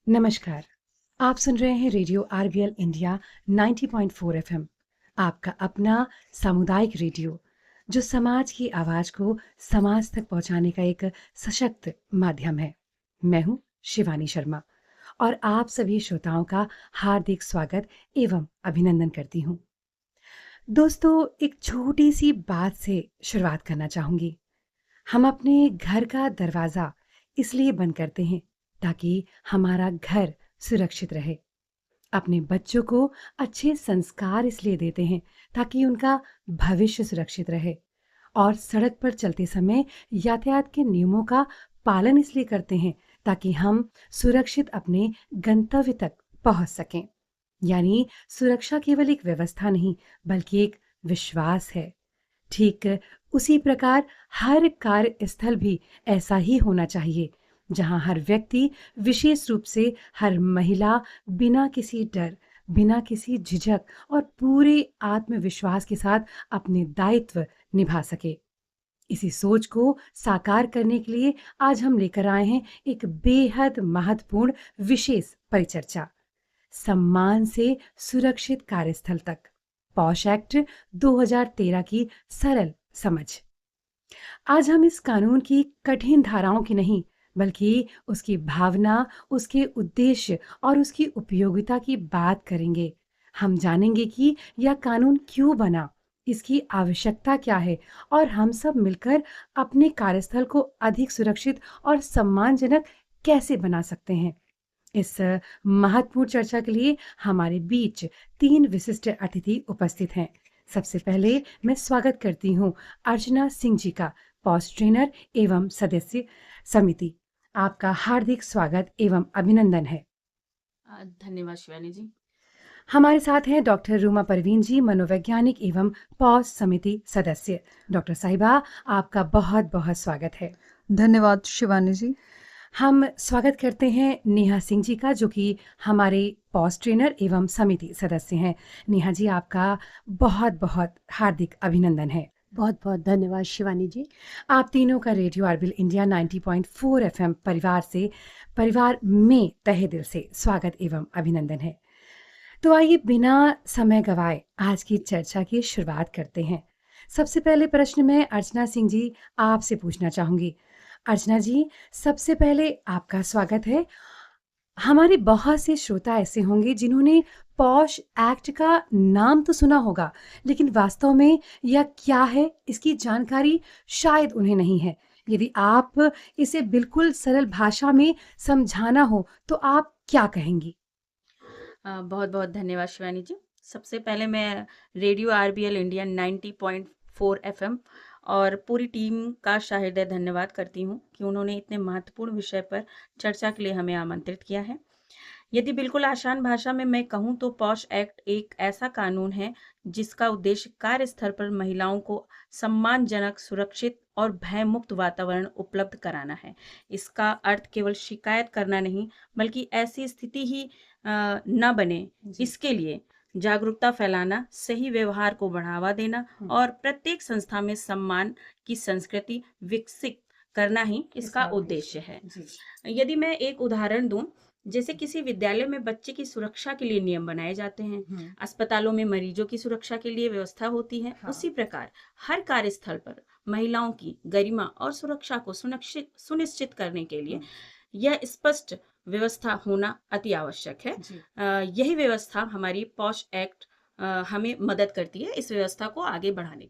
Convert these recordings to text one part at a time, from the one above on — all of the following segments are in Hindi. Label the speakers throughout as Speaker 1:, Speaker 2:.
Speaker 1: नमस्कार। आप सुन रहे हैं रेडियो आरबीएल इंडिया 90.4 एफएम, आपका अपना सामुदायिक रेडियो, जो समाज की आवाज को समाज तक पहुंचाने का एक सशक्त माध्यम है। मैं हूं शिवानी शर्मा और आप सभी श्रोताओं का हार्दिक स्वागत एवं अभिनंदन करती हूं। दोस्तों, एक छोटी सी बात से शुरुआत करना चाहूंगी। हम अपने घर का दरवाजा इसलिए बंद करते हैं ताकि हमारा घर सुरक्षित रहे। अपने बच्चों को अच्छे संस्कार इसलिए देते हैं ताकि उनका भविष्य सुरक्षित रहे। और सड़क पर चलते समय यातायात के नियमों का पालन इसलिए करते हैं ताकि हम सुरक्षित अपने गंतव्य तक पहुंच सकें। यानी सुरक्षा केवल एक व्यवस्था नहीं, बल्कि एक विश्वास है। ठीक उसी प्रकार हर कार्यस्थल भी ऐसा ही होना चाहिए, जहां हर व्यक्ति, विशेष रूप से हर महिला, बिना किसी डर, बिना किसी झिझक और पूरे आत्मविश्वास के साथ अपने दायित्व निभा सके। इसी सोच को साकार करने के लिए आज हम लेकर आए हैं एक बेहद महत्वपूर्ण विशेष परिचर्चा, सम्मान से सुरक्षित कार्यस्थल तक, पॉश एक्ट 2013 की सरल समझ। आज हम इस कानून की कठिन धाराओं की नहीं, बल्कि उसकी भावना, उसके उद्देश्य और उसकी उपयोगिता की बात करेंगे। हम जानेंगे कि यह कानून क्यों बना, इसकी आवश्यकता क्या है और हम सब मिलकर अपने कार्यस्थल को अधिक सुरक्षित और सम्मानजनक कैसे बना सकते हैं। इस महत्वपूर्ण चर्चा के लिए हमारे बीच 3 विशिष्ट अतिथि उपस्थित हैं। सबसे पहले मैं स्वागत करती हूँ अर्चना सिंह जी का, पॉस ट्रेनर एवं सदस्य समिति। आपका हार्दिक स्वागत एवं अभिनंदन है।
Speaker 2: धन्यवाद शिवानी जी।
Speaker 1: हमारे साथ हैं डॉक्टर रूमा परवीन जी, मनोवैज्ञानिक एवं पॉस समिति सदस्य। डॉक्टर साहिबा, आपका बहुत बहुत स्वागत है।
Speaker 3: धन्यवाद शिवानी जी।
Speaker 1: हम स्वागत करते हैं नेहा सिंह जी का, जो कि हमारे पॉस ट्रेनर एवं समिति सदस्य हैं। नेहा जी, आपका बहुत बहुत हार्दिक अभिनंदन है।
Speaker 4: बहुत बहुत धन्यवाद शिवानी जी।
Speaker 1: आप तीनों का रेडियो आरबीएल इंडिया 90.4 एफएम परिवार में तहे दिल से स्वागत एवं अभिनंदन है। तो आइए बिना समय गवाए आज की चर्चा की शुरुआत करते हैं। सबसे पहले प्रश्न मैं अर्चना सिंह जी आपसे पूछना चाहूंगी। अर्चना जी, सबसे पहले आपका स्वागत है। हमारे बहुत से श्रोता ऐसे होंगे जिन्होंने पॉश एक्ट का नाम तो सुना होगा, लेकिन वास्तव में यह क्या है, इसकी जानकारी शायद उन्हें नहीं है। यदि आप इसे बिल्कुल सरल भाषा में समझाना हो तो आप क्या कहेंगी?
Speaker 2: बहुत बहुत धन्यवाद शिवानी जी। सबसे पहले मैं रेडियो आरबीएल इंडिया 90.4 एफएम और पूरी टीम का शाहृदय धन्यवाद करती हूँ कि उन्होंने इतने महत्वपूर्ण विषय पर चर्चा के लिए हमें आमंत्रित किया है। यदि बिल्कुल आसान भाषा में मैं कहूँ तो पॉश एक्ट एक ऐसा कानून है जिसका उद्देश्य कार्यस्थल पर महिलाओं को सम्मानजनक, सुरक्षित और भयमुक्त वातावरण उपलब्ध कराना है। इसका अर्थ केवल शिकायत करना नहीं, बल्कि ऐसी स्थिति ही न बने, इसके लिए जागरूकता फैलाना, सही व्यवहार को बढ़ावा देना और प्रत्येक संस्था में सम्मान की संस्कृति विकसित करना ही इसका उद्देश्य है। यदि मैं एक उदाहरण दूं, जैसे किसी विद्यालय में बच्चे की सुरक्षा के लिए नियम बनाए जाते हैं, अस्पतालों में मरीजों की सुरक्षा के लिए व्यवस्था होती है, उसी प्रकार हर कार्यस्थल पर महिलाओं की गरिमा और सुरक्षा को सुनिश्चित करने के लिए यह स्पष्ट व्यवस्था होना अति आवश्यक है। यही व्यवस्था हमारी पॉश एक्ट हमें मदद करती है इस व्यवस्था को आगे बढ़ाने।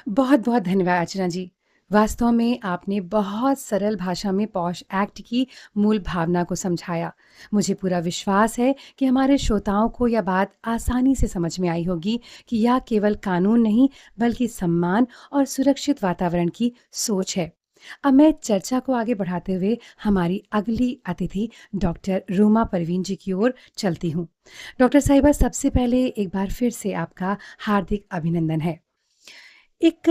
Speaker 1: बहुत बहुत धन्यवाद अर्चना जी। वास्तव में आपने बहुत सरल भाषा में पॉश एक्ट की मूल भावना को समझाया। मुझे पूरा विश्वास है कि हमारे श्रोताओं को यह बात आसानी से समझ में आई होगी कि यह केवल कानून नहीं, बल्कि सम्मान और सुरक्षित वातावरण की सोच है। अब मैं चर्चा को आगे बढ़ाते हुए हमारी अगली अतिथि डॉक्टर रूमा परवीन जी की ओर चलती हूँ। डॉक्टर साहिबा, सबसे पहले एक बार फिर से आपका हार्दिक अभिनंदन है। एक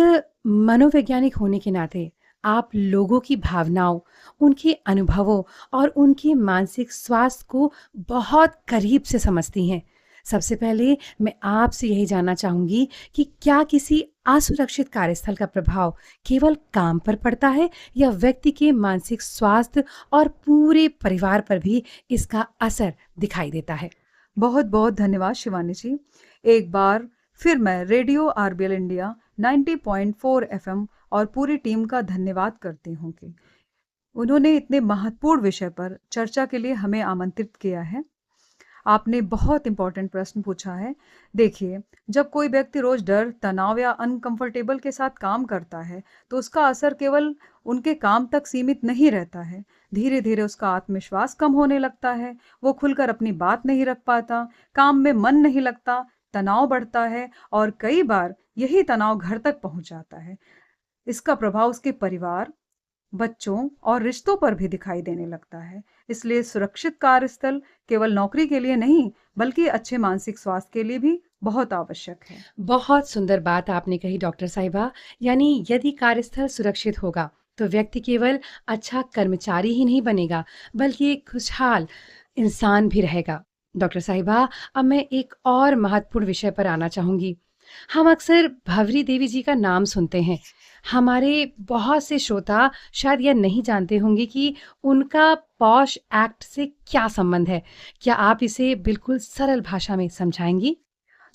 Speaker 1: मनोवैज्ञानिक होने के नाते आप लोगों की भावनाओं, उनके अनुभवों और उनके मानसिक स्वास्थ्य को बहुत करीब से समझती हैं। सबसे पहले मैं आपसे यही जानना चाहूंगी कि क्या किसी असुरक्षित कार्यस्थल का प्रभाव केवल काम पर पड़ता है या व्यक्ति के मानसिक स्वास्थ्य और पूरे परिवार पर भी इसका असर दिखाई देता है?
Speaker 3: बहुत बहुत धन्यवाद शिवानी जी। एक बार फिर मैं रेडियो आरबीएल इंडिया 90.4 एफएम और पूरी टीम का धन्यवाद करती हूँ कि उन्होंने इतने महत्वपूर्ण विषय पर चर्चा के लिए हमें आमंत्रित किया है। आपने बहुत इंपॉर्टेंट प्रश्न पूछा है। देखिए, जब कोई व्यक्ति रोज डर, तनाव या अनकंफर्टेबल के साथ काम करता है, तो उसका असर केवल उनके काम तक सीमित नहीं रहता है। धीरे धीरे उसका आत्मविश्वास कम होने लगता है, वो खुलकर अपनी बात नहीं रख पाता, काम में मन नहीं लगता, तनाव बढ़ता है और कई बार यही तनाव घर तक पहुंच जाता है। इसका प्रभाव उसके परिवार, बच्चों और रिश्तों पर भी दिखाई देने लगता है। इसलिए सुरक्षित कार्यस्थल केवल नौकरी के लिए नहीं, बल्कि अच्छे मानसिक स्वास्थ्य के लिए भी बहुत आवश्यक है।
Speaker 1: बहुत सुंदर बात आपने कही डॉक्टर साहिबा। यानी यदि कार्यस्थल सुरक्षित होगा तो व्यक्ति केवल अच्छा कर्मचारी ही नहीं बनेगा, बल्कि एक खुशहाल इंसान भी रहेगा। डॉक्टर साहिबा, अब मैं एक और महत्वपूर्ण विषय पर आना चाहूंगी। हम अक्सर भंवरी देवी जी का नाम सुनते हैं। हमारे बहुत से श्रोता शायद यह नहीं जानते होंगे कि उनका पॉश एक्ट से क्या संबंध है। क्या आप इसे बिल्कुल सरल भाषा में समझाएंगी?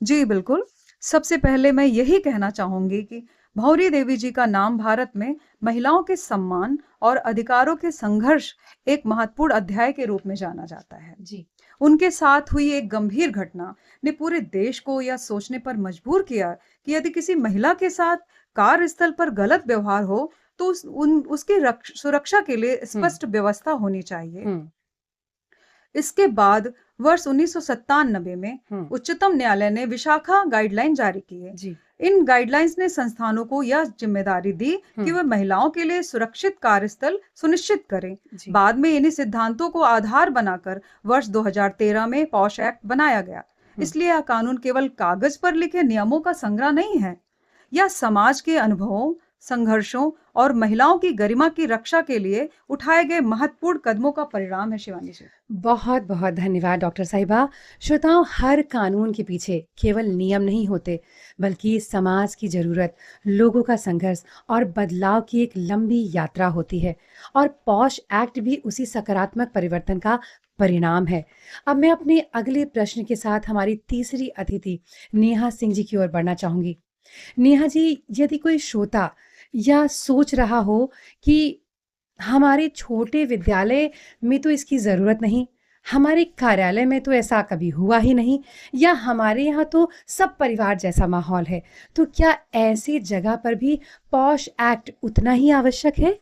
Speaker 3: जी बिल्कुल। सबसे पहले मैं यही कहना चाहूंगी कि भंवरी देवी जी का नाम भारत में महिलाओं के सम्मान और अधिकारों के संघर्ष एक महत्वपूर्ण अध्याय के रूप में जाना जाता है।
Speaker 1: जी।
Speaker 3: उनके साथ हुई एक गंभीर घटना ने पूरे देश को यह सोचने पर मजबूर किया कि यदि किसी महिला के साथ कार्यस्थल पर गलत व्यवहार हो तो उसकी सुरक्षा के लिए स्पष्ट व्यवस्था होनी चाहिए। इसके बाद वर्ष 1997 में उच्चतम न्यायालय ने विशाखा गाइडलाइन जारी किए।
Speaker 1: जी।
Speaker 3: इन गाइडलाइंस ने संस्थानों को यह जिम्मेदारी दी कि वे महिलाओं के लिए सुरक्षित कार्यस्थल सुनिश्चित करें। बाद में इन्हीं सिद्धांतों को आधार बनाकर वर्ष 2013 में पॉश एक्ट बनाया गया। इसलिए यह कानून केवल कागज पर लिखे नियमों का संग्रह नहीं है, यह समाज के अनुभवों, संघर्षों और महिलाओं की गरिमा की रक्षा के लिए उठाए गए महत्वपूर्ण कदमों का परिणाम है। शिवानी जी,
Speaker 1: बहुत बहुत धन्यवाद डॉक्टर साहिबा। श्रोताओं, हर कानून के पीछे केवल नियम नहीं होते, बल्कि समाज की जरूरत, लोगों का संघर्ष और बदलाव की एक लंबी यात्रा होती है। और पॉश एक्ट भी उसी सकारात्मक परिवर्तन का परिणाम है। अब मैं अपने अगले प्रश्न के साथ हमारी तीसरी अतिथि नेहा सिंह जी की ओर बढ़ना चाहूंगी। नेहा जी, यदि कोई श्रोता या सोच रहा हो कि हमारे छोटे विद्यालय में तो इसकी ज़रूरत नहीं, हमारे कार्यालय में तो ऐसा कभी हुआ ही नहीं, या हमारे यहाँ तो सब परिवार जैसा माहौल है, तो क्या ऐसी जगह पर भी पॉश एक्ट उतना ही आवश्यक है?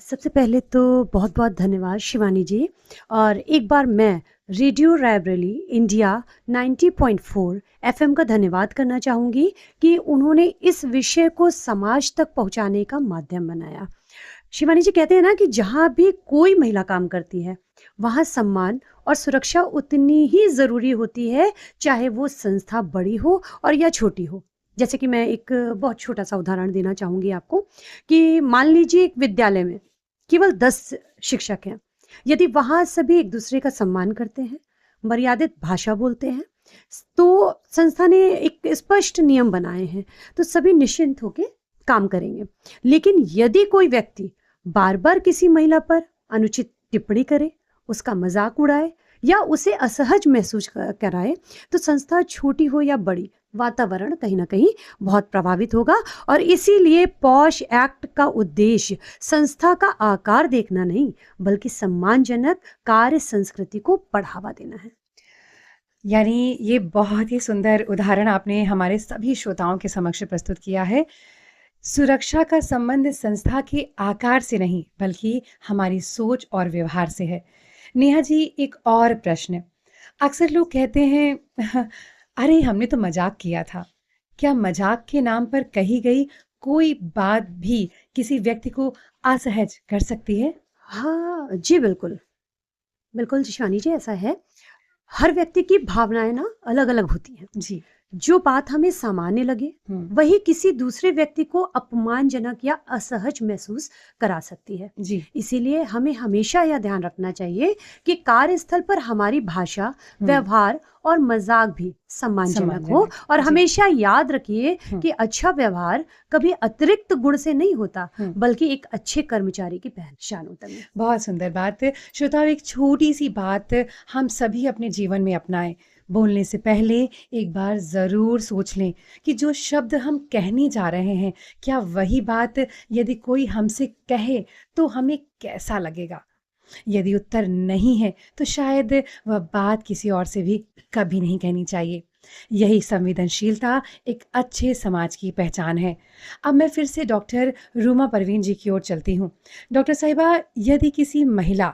Speaker 4: सबसे पहले तो बहुत बहुत धन्यवाद शिवानी जी। और एक बार मैं रेडियो रायबरेली इंडिया 90.4 एफएम का धन्यवाद करना चाहूँगी कि उन्होंने इस विषय को समाज तक पहुँचाने का माध्यम बनाया। शिवानी जी कहते हैं ना कि जहाँ भी कोई महिला काम करती है वहाँ सम्मान और सुरक्षा उतनी ही ज़रूरी होती है, चाहे वो संस्था बड़ी हो और या छोटी हो। जैसे कि मैं एक बहुत छोटा सा उदाहरण देना चाहूँगी आपको कि मान लीजिए एक विद्यालय में केवल 10 शिक्षक हैं। यदि वहाँ सभी एक दूसरे का सम्मान करते हैं, मर्यादित भाषा बोलते हैं, तो संस्था ने एक स्पष्ट नियम बनाए हैं, तो सभी निश्चिंत होकर काम करेंगे। लेकिन यदि कोई व्यक्ति बार बार किसी महिला पर अनुचित टिप्पणी करे, उसका मजाक उड़ाए या उसे असहज महसूस कराए, तो संस्था छोटी हो या बड़ी, वातावरण कहीं ना कहीं बहुत प्रभावित होगा। और इसीलिए पॉश एक्ट का उद्देश्य संस्था का आकार देखना नहीं, बल्कि सम्मानजनक कार्य संस्कृति को बढ़ावा देना है।
Speaker 1: यानी ये बहुत ही सुंदर उदाहरण आपने हमारे सभी श्रोताओं के समक्ष प्रस्तुत किया है। सुरक्षा का संबंध संस्था के आकार से नहीं, बल्कि हमारी सोच और व्यवहार से है। नेहा जी, एक और प्रश्न। अक्सर लोग कहते हैं अरे हमने तो मजाक किया था। क्या मजाक के नाम पर कही गई कोई बात भी किसी व्यक्ति को असहज कर सकती है?
Speaker 4: हाँ जी, बिल्कुल बिल्कुल शिवानी जी, ऐसा है। हर व्यक्ति की भावनाएं ना अलग अलग होती हैं।
Speaker 1: जी।
Speaker 4: जो बात हमें सामान्य लगे वही किसी दूसरे व्यक्ति को अपमानजनक या असहज महसूस करा सकती है।
Speaker 1: जी
Speaker 4: इसीलिए हमें हमेशा यह ध्यान रखना चाहिए कि कार्यस्थल पर हमारी भाषा, व्यवहार और मजाक भी सम्मानजनक हो। और
Speaker 1: जी।
Speaker 4: हमेशा याद रखिए कि अच्छा व्यवहार कभी अतिरिक्त गुण से नहीं होता, बल्कि एक अच्छे कर्मचारी की पहचान होता है।
Speaker 1: बहुत सुंदर बात। श्रोताओ, एक छोटी सी बात हम सभी अपने जीवन में अपनाएं। बोलने से पहले एक बार ज़रूर सोच लें कि जो शब्द हम कहने जा रहे हैं, क्या वही बात यदि कोई हमसे कहे तो हमें कैसा लगेगा। यदि उत्तर नहीं है तो शायद वह बात किसी और से भी कभी नहीं कहनी चाहिए। यही संवेदनशीलता एक अच्छे समाज की पहचान है। अब मैं फिर से डॉक्टर रूमा परवीन जी की ओर चलती हूँ। डॉक्टर साहिबा, यदि किसी महिला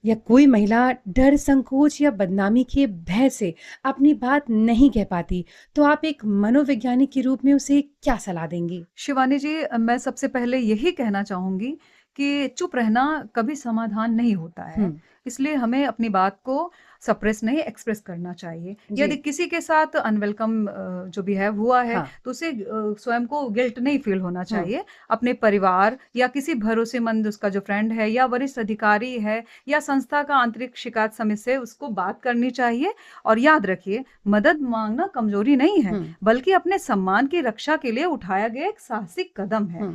Speaker 1: या कोई महिला डर, संकोच या बदनामी के भय से अपनी बात नहीं कह पाती, तो आप एक मनोवैज्ञानिक के रूप में उसे क्या सलाह देंगी?
Speaker 3: शिवानी जी, मैं सबसे पहले यही कहना चाहूंगी कि चुप रहना कभी समाधान नहीं होता है। इसलिए हमें अपनी बात को सप्रेस नहीं, एक्सप्रेस करना चाहिए।
Speaker 1: जी।
Speaker 3: यदि किसी के साथ अनवेलकम जो बिहेव हुआ है,
Speaker 1: हाँ।
Speaker 3: तो उसे स्वयं को गिल्ट नहीं फील होना चाहिए। अपने परिवार या किसी भरोसेमंद उसका जो फ्रेंड है या वरिष्ठ अधिकारी है या संस्था का आंतरिक शिकायत समिति से उसको बात करनी चाहिए। और याद रखिए, मदद मांगना कमजोरी नहीं है, बल्कि अपने सम्मान की रक्षा के लिए उठाया गया एक साहसिक कदम है।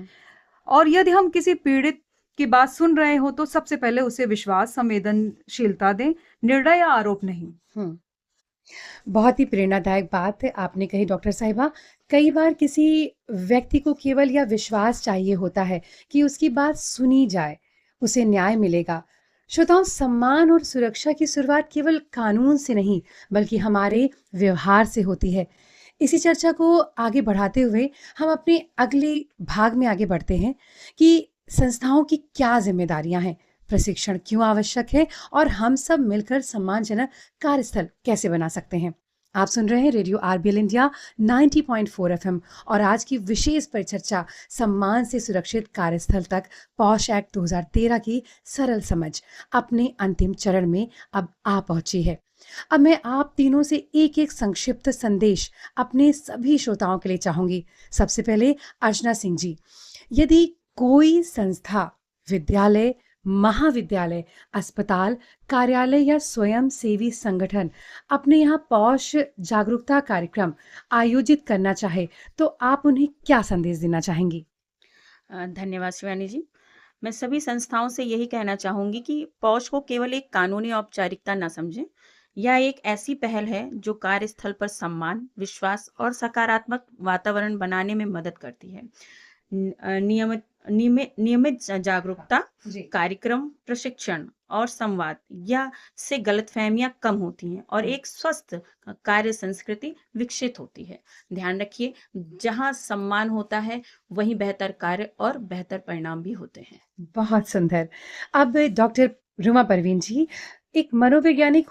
Speaker 3: और यदि हम किसी पीड़ित की बात सुन रहे हो तो सबसे पहले उसे विश्वास, संवेदनशीलता दें, निर्णय या आरोप नहीं।
Speaker 1: बहुत ही प्रेरणादायक बात आपने कही डॉक्टर साहिबा। कई बार किसी व्यक्ति को केवल यह विश्वास चाहिए होता है कि उसकी बात सुनी जाए, उसे न्याय मिलेगा। श्रोताओं, सम्मान और सुरक्षा की शुरुआत केवल कानून से नहीं, बल्कि हमारे व्यवहार से होती है। इसी चर्चा को आगे बढ़ाते हुए हम अपने अगले भाग में आगे बढ़ते हैं कि संस्थाओं की क्या जिम्मेदारियां हैं, प्रशिक्षण क्यों आवश्यक है और हम सब मिलकर सम्मानजनक कार्यस्थल कैसे बना सकते हैं। आप सुन रहे हैं रेडियो आरबीएल इंडिया 90.4 एफएम और आज की विशेष परिचर्चा सम्मान से सुरक्षित कार्यस्थल तक पॉश एक्ट 2013 की सरल समझ अपने अंतिम चरण में अब आ पहुंची है। अब मैं आप तीनों से एक एक संक्षिप्त संदेश अपने सभी श्रोताओं के लिए चाहूंगी। सबसे पहले अर्चना सिंह जी, यदि कोई संस्था, विद्यालय, महाविद्यालय, अस्पताल, कार्यालय या स्वयं सेवी संगठन अपने यहाँ पौष जागरूकता कार्यक्रम आयोजित करना चाहे तो आप उन्हें क्या संदेश देना चाहेंगी?
Speaker 2: धन्यवाद शिवानी जी। मैं सभी संस्थाओं से यही कहना चाहूंगी कि पौष को केवल एक कानूनी औपचारिकता न समझें। यह एक ऐसी पहल है जो कार्यस्थल पर सम्मान, विश्वास और सकारात्मक वातावरण बनाने में मदद करती है। नियमित जागरूकता कार्यक्रम, प्रशिक्षण और संवाद या से गलतफहमियां कम होती हैं और एक स्वस्थ कार्य संस्कृति विकसित होती है। ध्यान रखिए, जहां सम्मान होता है वहीं बेहतर कार्य और बेहतर परिणाम भी होते हैं।
Speaker 1: बहुत सुंदर। अब डॉक्टर रूमा परवीन जी, एक मनोवैज्ञानिक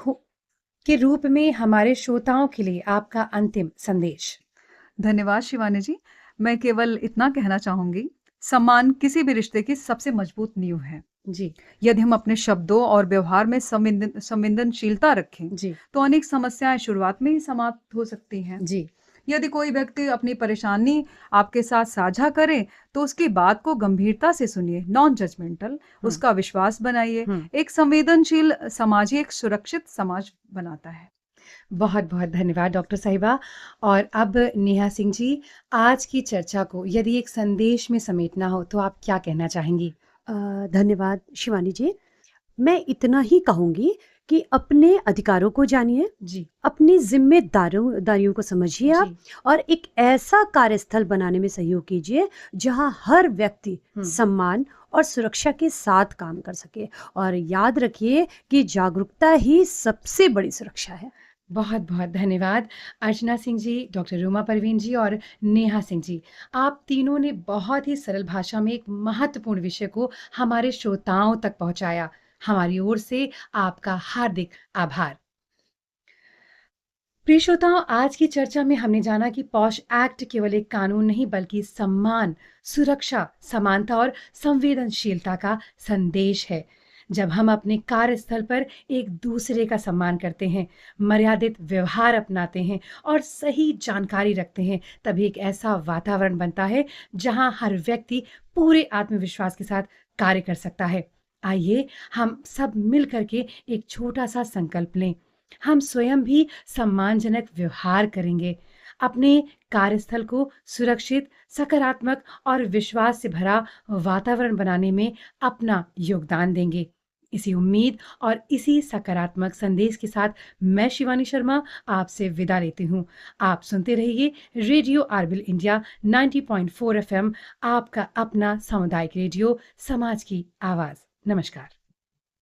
Speaker 1: के रूप में हमारे श्रोताओं के लिए आपका अंतिम संदेश।
Speaker 3: धन्यवाद शिवानी जी। मैं केवल इतना कहना चाहूंगी, सम्मान किसी भी रिश्ते की सबसे मजबूत नींव है
Speaker 1: जी।
Speaker 3: यदि हम अपने शब्दों और व्यवहार में संवेदनशीलता रखें
Speaker 1: जी।
Speaker 3: तो अनेक समस्याएं शुरुआत में ही समाप्त हो सकती हैं।
Speaker 1: जी।
Speaker 3: यदि कोई व्यक्ति अपनी परेशानी आपके साथ साझा करे तो उसकी बात को गंभीरता से सुनिए, नॉन जजमेंटल, उसका विश्वास बनाइए। एक संवेदनशील समाज ही एक सुरक्षित समाज बनाता है।
Speaker 1: बहुत बहुत धन्यवाद डॉक्टर साहिबा। और अब नेहा सिंह जी, आज की चर्चा को यदि एक संदेश में समेटना हो तो आप क्या कहना चाहेंगी?
Speaker 4: धन्यवाद शिवानी जी। मैं इतना ही कहूंगी कि अपने अधिकारों को जानिए
Speaker 1: जी,
Speaker 4: अपनी जिम्मेदारियों को समझिए आप, और एक ऐसा कार्यस्थल बनाने में सहयोग कीजिए जहां हर व्यक्ति सम्मान और सुरक्षा के साथ काम कर सके। और याद रखिए कि जागरूकता ही सबसे बड़ी सुरक्षा है।
Speaker 1: बहुत बहुत धन्यवाद अर्चना सिंह जी, डॉक्टर रूमा परवीन जी और नेहा सिंह जी। आप तीनों ने बहुत ही सरल भाषा में एक महत्वपूर्ण विषय को हमारे श्रोताओं तक पहुंचाया। हमारी ओर से आपका हार्दिक आभार। प्रिय श्रोताओं, आज की चर्चा में हमने जाना कि पॉश एक्ट केवल एक कानून नहीं, बल्कि सम्मान, सुरक्षा, समानता और संवेदनशीलता का संदेश है। जब हम अपने कार्यस्थल पर एक दूसरे का सम्मान करते हैं, मर्यादित व्यवहार अपनाते हैं और सही जानकारी रखते हैं, तभी एक ऐसा वातावरण बनता है जहां हर व्यक्ति पूरे आत्मविश्वास के साथ कार्य कर सकता है। आइए हम सब मिल करके एक छोटा सा संकल्प लें। हम स्वयं भी सम्मानजनक व्यवहार करेंगे, अपने कार्यस्थल को सुरक्षित, सकारात्मक और विश्वास से भरा वातावरण बनाने में अपना योगदान देंगे। इसी उम्मीद और इसी सकारात्मक संदेश के साथ मैं शिवानी शर्मा आपसे विदा लेती हूँ। आप सुनते रहिए रेडियो आरबीएल इंडिया 90.4 एफएम, आपका अपना सामुदायिक रेडियो, समाज की आवाज। नमस्कार।